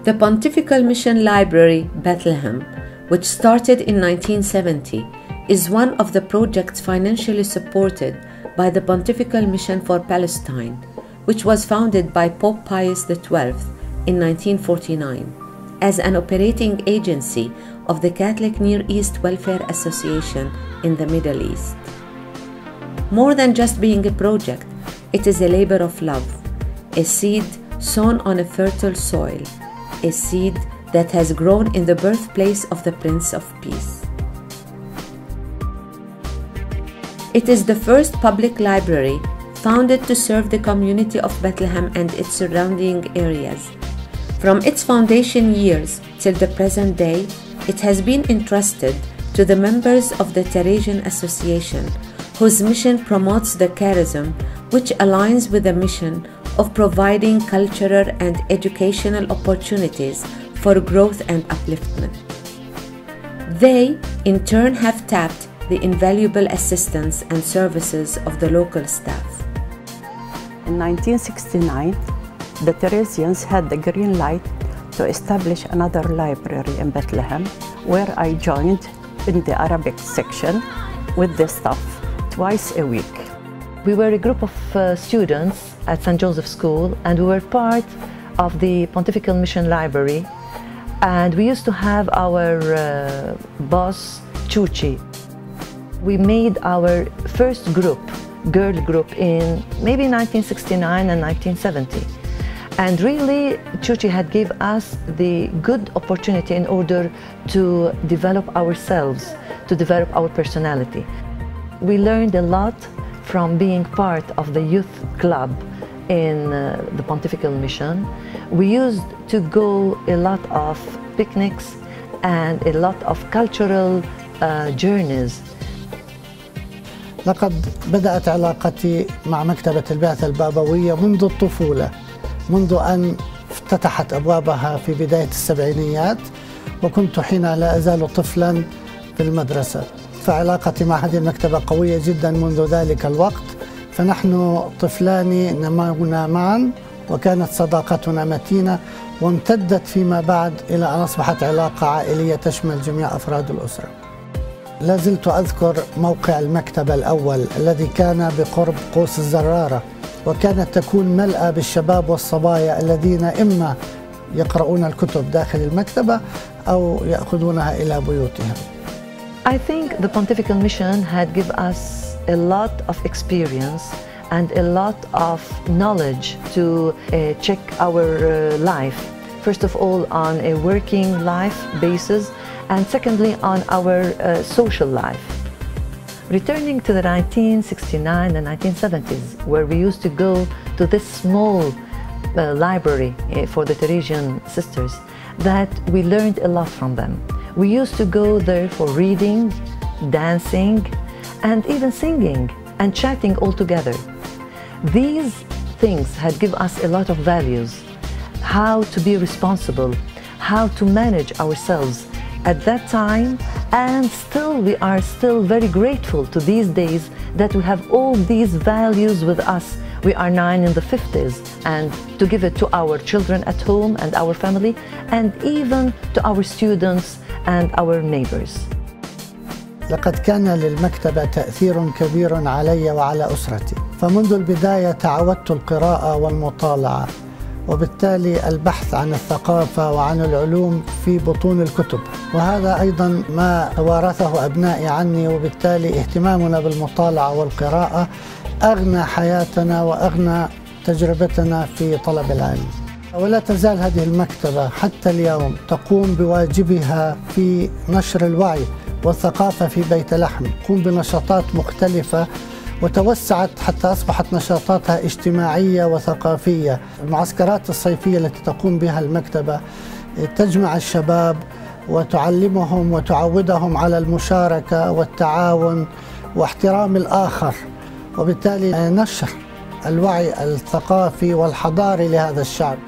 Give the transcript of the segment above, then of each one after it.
The Pontifical Mission Library, Bethlehem, which started in 1970, is one of the projects financially supported by the Pontifical Mission for Palestine, which was founded by Pope Pius XII in 1949 as an operating agency of the Catholic Near East Welfare Association in the Middle East. More than just being a project, it is a labor of love, a seed sown on a fertile soil, a seed that has grown in the birthplace of the Prince of Peace. It is the first public library founded to serve the community of Bethlehem and its surrounding areas. From its foundation years till the present day, it has been entrusted to the members of the Theresian Association, whose mission promotes the charism, which aligns with the mission of providing cultural and educational opportunities for growth and upliftment. They, in turn, have tapped the invaluable assistance and services of the local staff. In 1969, the Theresians had the green light to establish another library in Bethlehem, where I joined in the Arabic section with the staff twice a week. We were a group of students at St. Joseph's School, and we were part of the Pontifical Mission Library, and we used to have our boss, Chuchi. We made our first group, girl group, in maybe 1969 and 1970. And really, Chuchi had given us the good opportunity in order to develop ourselves, to develop our personality. We learned a lot from being part of the youth club in the Pontifical Mission. We used to go a lot of picnics and a lot of cultural journeys. لقد بدأت علاقتي مع مكتبة البعثة البابوية منذ الطفولة، منذ أن افتتحت أبوابها في بداية السبعينيات، وكنت حين لا أزال طفلاً في المدرسة. فعلاقتي مع هذه المكتبة قوية جداً منذ ذلك الوقت، فنحن طفلان نمونا معاً، وكانت صداقتنا متينة وامتدت فيما بعد إلى أن أصبحت علاقة عائلية تشمل جميع أفراد الأسرة. لا زلت أذكر موقع المكتبة الأول الذي كان بقرب قوس الزرارة، وكانت تكون ملأة بالشباب والصبايا الذين إما يقرؤون الكتب داخل المكتبة أو يأخذونها إلى بيوتهم. I think the Pontifical Mission had given us a lot of experience and a lot of knowledge to check our life. First of all, on a working life basis, and secondly, on our social life. Returning to the 1969 and 1970s, where we used to go to this small library for the Theresian sisters, that we learned a lot from them. We used to go there for reading, dancing, and even singing and chatting all together. These things had given us a lot of values, how to be responsible, how to manage ourselves at that time, and still we are still very grateful to these days that we have all these values with us. We are now in the 50s, and to give it to our children at home and our family, and even to our students and our neighbors. لقد كان للمكتبة تأثير كبير علي وعلى أسرتي، فمنذ البداية تعودت القراءة والمطالعة، وبالتالي البحث عن الثقافة وعن العلوم في بطون الكتب، وهذا أيضا ما توارثه أبنائي عني، وبالتالي اهتمامنا بالمطالعة والقراءة أغنى حياتنا وأغنى تجربتنا في طلب العلم. ولا تزال هذه المكتبة حتى اليوم تقوم بواجبها في نشر الوعي والثقافة في بيت لحم، تقوم بنشاطات مختلفة وتوسعت حتى أصبحت نشاطاتها اجتماعية وثقافية. المعسكرات الصيفية التي تقوم بها المكتبة تجمع الشباب وتعلمهم وتعودهم على المشاركة والتعاون واحترام الآخر، وبالتالي نشر الوعي الثقافي والحضاري لهذا الشعب.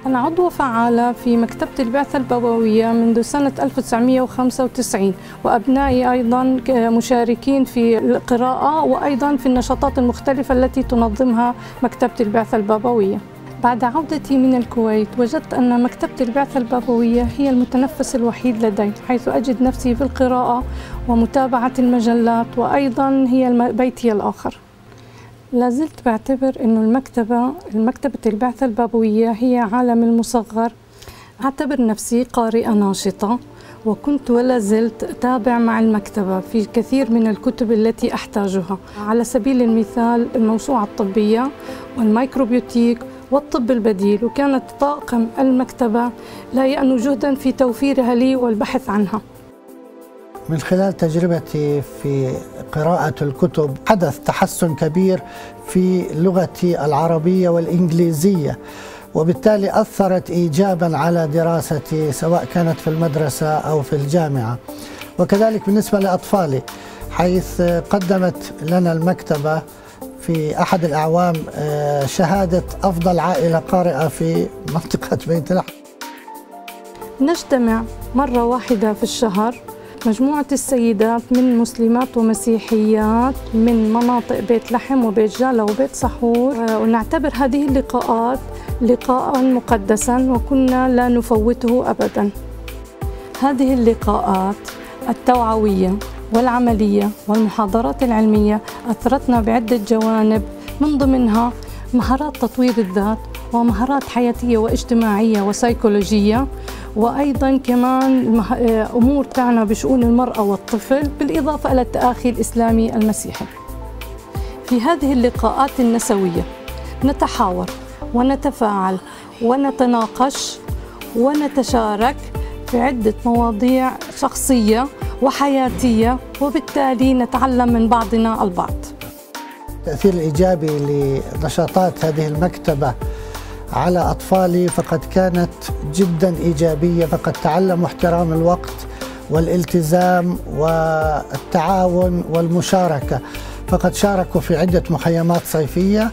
أنا عضوة فعالة في مكتبة البعثة البابوية منذ سنة 1995، وأبنائي أيضا مشاركين في القراءة وأيضا في النشاطات المختلفة التي تنظمها مكتبة البعثة البابوية. بعد عودتي من الكويت وجدت أن مكتبة البعثة البابوية هي المتنفس الوحيد لدي، حيث أجد نفسي في القراءة ومتابعة المجلات، وأيضا هي بيتي الآخر. لازلت بعتبر أن المكتبة البعثة البابوية هي عالم المصغر. أعتبر نفسي قارئة ناشطة، وكنت ولا زلت أتابع مع المكتبة في كثير من الكتب التي أحتاجها، على سبيل المثال الموسوعة الطبية والميكروبيوتيك والطب البديل، وكانت طاقم المكتبة لا يأنو جهدا في توفيرها لي والبحث عنها. من خلال تجربتي في قراءة الكتب حدث تحسن كبير في لغتي العربية والإنجليزية، وبالتالي أثرت إيجابا على دراستي سواء كانت في المدرسة أو في الجامعة. وكذلك بالنسبة لأطفالي، حيث قدمت لنا المكتبة في أحد الأعوام شهادة أفضل عائلة قارئة في منطقة بيت لحم. نجتمع مرة واحدة في الشهر مجموعة السيدات من مسلمات ومسيحيات من مناطق بيت لحم وبيت جالة وبيت سحور، ونعتبر هذه اللقاءات لقاء مقدسا وكنا لا نفوته أبدا. هذه اللقاءات التوعوية والعملية والمحاضرات العلمية أثرتنا بعدة جوانب، من ضمنها مهارات تطوير الذات ومهارات حياتية واجتماعية وسيكولوجية، وأيضا كمان أمور تعنى بشؤون المرأة والطفل، بالإضافة إلى التآخي الإسلامي المسيحي. في هذه اللقاءات النسوية نتحاور ونتفاعل ونتناقش ونتشارك في عدة مواضيع شخصية وحياتية، وبالتالي نتعلم من بعضنا البعض. التأثير الإيجابي لنشاطات هذه المكتبة على أطفالي فقد كانت جدا إيجابية، فقد تعلموا احترام الوقت والالتزام والتعاون والمشاركة، فقد شاركوا في عدة مخيمات صيفية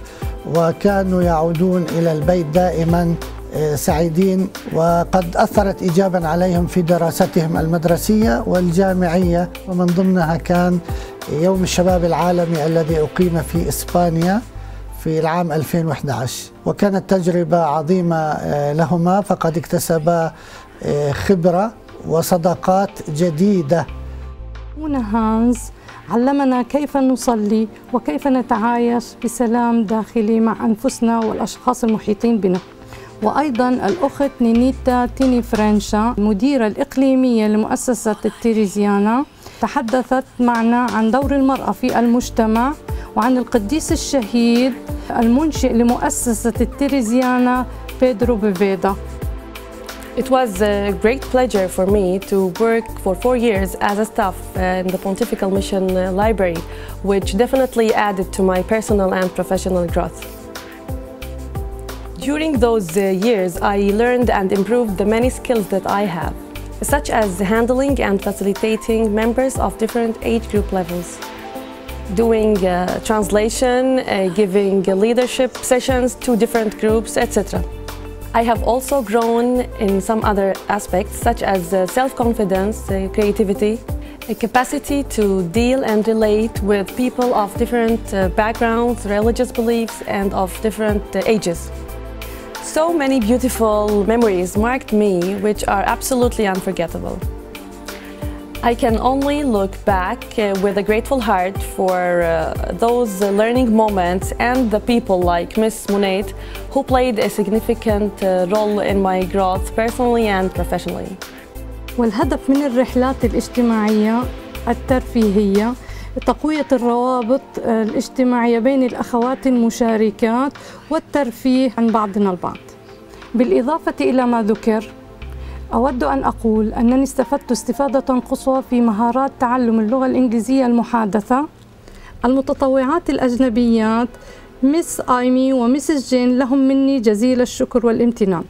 وكانوا يعودون إلى البيت دائما سعيدين، وقد أثرت إيجابا عليهم في دراستهم المدرسية والجامعية. ومن ضمنها كان يوم الشباب العالمي الذي أقيم في إسبانيا في العام 2011، وكانت تجربة عظيمة لهما، فقد اكتسبا خبرة وصداقات جديدة. هنا هانز علمنا كيف نصلي وكيف نتعايش بسلام داخلي مع أنفسنا والأشخاص المحيطين بنا. وأيضا الأخت نينيتا تيني فرنشا المديرة الإقليمية لمؤسسة التيريزيانا تحدثت معنا عن دور المرأة في المجتمع وعن القديس الشهيد المنشئ لمؤسسة التيريزيانا بيدرو بيفيدا. It was a great pleasure for me to work for 4 years as a staff in the Pontifical Mission Library, which definitely added to my personal and professional growth. During those years, I learned and improved the many skills that I have, such as handling and facilitating members of different age group levels, doing translation, giving leadership sessions to different groups, etc. I have also grown in some other aspects, such as self-confidence, creativity, a capacity to deal and relate with people of different backgrounds, religious beliefs, and of different ages. So many beautiful memories marked me, which are absolutely unforgettable. I can only look back with a grateful heart for those learning moments and the people like Miss Monette who played a significant role in my growth personally and professionally. والهدف من الرحلات الاجتماعية الترفيهية تقوية الروابط الاجتماعية بين الأخوات المشاركات والترفيه عن بعضنا البعض. بالإضافة إلى ما ذكر، أود أن أقول أنني استفدت استفادة قصوى في مهارات تعلم اللغة الإنجليزية المحادثة. المتطوعات الأجنبيات مس آيمي ومسز جين لهم مني جزيل الشكر والامتنان.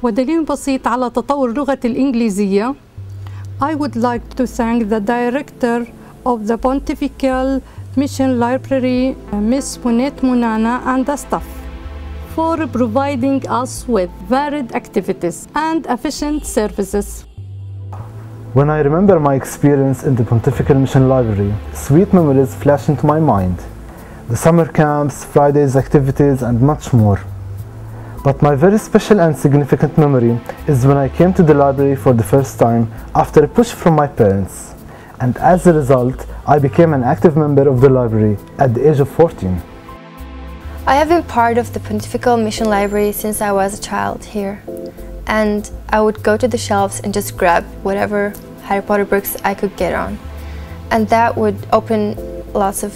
ودليل بسيط على تطور اللغة الإنجليزية، I would like to thank the director of the Pontifical Mission Library, Miss Monette Munana, and the staff for providing us with varied activities and efficient services. When I remember my experience in the Pontifical Mission Library, sweet memories flash into my mind. The summer camps, Fridays activities, and much more. But my very special and significant memory is when I came to the library for the first time after a push from my parents. And as a result, I became an active member of the library at the age of 14. I have been part of the Pontifical Mission Library since I was a child here. And I would go to the shelves and just grab whatever Harry Potter books I could get on. And that would open lots of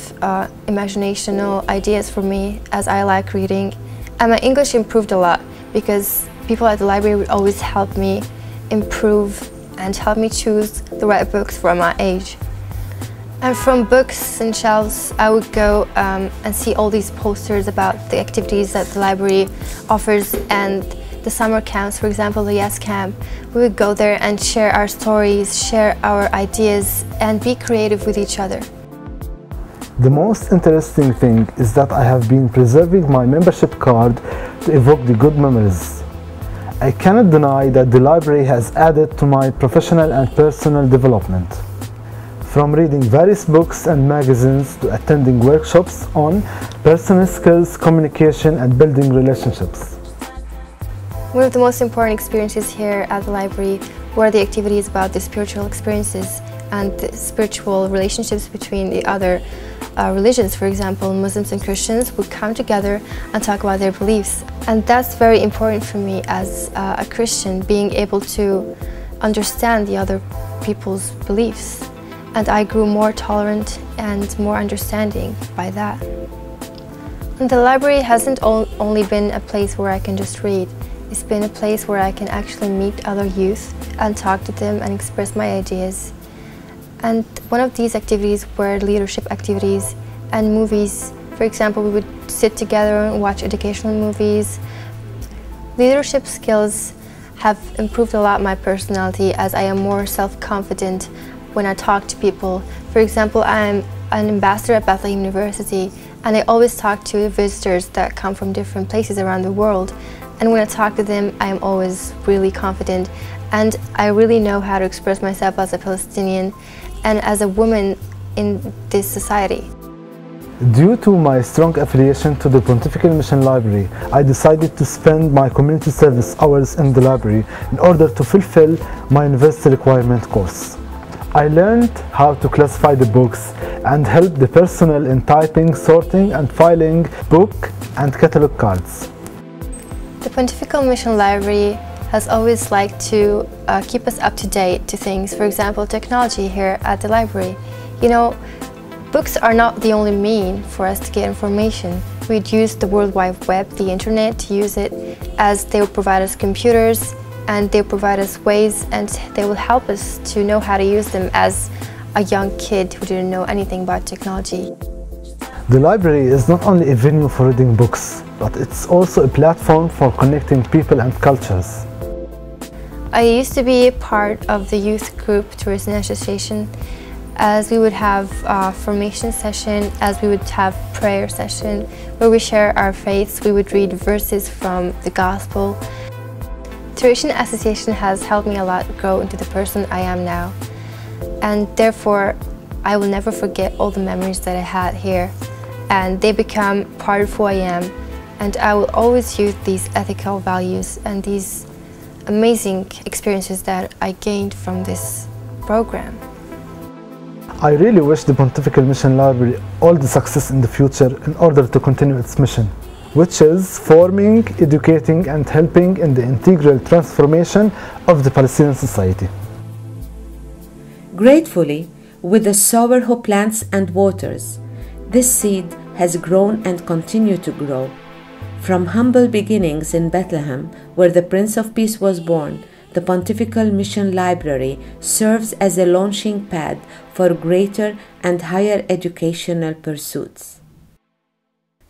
imaginational ideas for me, as I like reading. And my English improved a lot because people at the library would always help me improve and help me choose the right books for my age. And from books and shelves, I would go and see all these posters about the activities that the library offers, and the summer camps, for example, the Yes Camp. We would go there and share our stories, share our ideas, and be creative with each other. The most interesting thing is that I have been preserving my membership card to evoke the good memories. I cannot deny that the library has added to my professional and personal development. From reading various books and magazines to attending workshops on personal skills, communication, and building relationships. One of the most important experiences here at the library were the activities about the spiritual experiences and the spiritual relationships between the other religions. For example, Muslims and Christians would come together and talk about their beliefs. And that's very important for me as a Christian, being able to understand the other people's beliefs. And I grew more tolerant and more understanding by that. And the library hasn't only been a place where I can just read. It's been a place where I can actually meet other youth and talk to them and express my ideas. And one of these activities were leadership activities and movies. For example, we would sit together and watch educational movies. Leadership skills have improved a lot my personality, as I am more self-confident when I talk to people. For example, I'm an ambassador at Bethlehem University, and I always talk to visitors that come from different places around the world. And when I talk to them, I am always really confident, and I really know how to express myself as a Palestinian and as a woman in this society. Due to my strong affiliation to the Pontifical Mission Library, I decided to spend my community service hours in the library in order to fulfill my university requirement course. I learned how to classify the books and help the personnel in typing, sorting, and filing book and catalog cards. The Pontifical Mission Library has always liked to keep us up to date to things. For example, technology here at the library. You know, books are not the only mean for us to get information. We'd use the World Wide Web, the internet, to use it, as they will provide us computers and they provide us ways, and they will help us to know how to use them as a young kid who didn't know anything about technology. The library is not only a venue for reading books, but it's also a platform for connecting people and cultures. I used to be a part of the youth group Tourism Association, as we would have a formation session, as we would have prayer session where we share our faiths. We would read verses from the gospel. Tourism Association has helped me a lot grow into the person I am now, and therefore I will never forget all the memories that I had here, and they become part of who I am, and I will always use these ethical values and these amazing experiences that I gained from this program. I really wish the Pontifical Mission Library all the success in the future in order to continue its mission, which is forming, educating, and helping in the integral transformation of the Palestinian society. Gratefully, with the sower who plants and waters, this seed has grown and continued to grow. From humble beginnings in Bethlehem, where the Prince of Peace was born, the Pontifical Mission Library serves as a launching pad for greater and higher educational pursuits.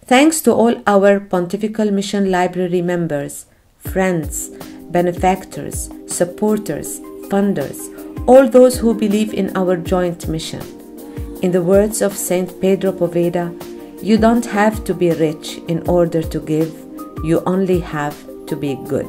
Thanks to all our Pontifical Mission Library members, friends, benefactors, supporters, funders, all those who believe in our joint mission. In the words of Saint Pedro Poveda, you don't have to be rich in order to give, you only have to be good.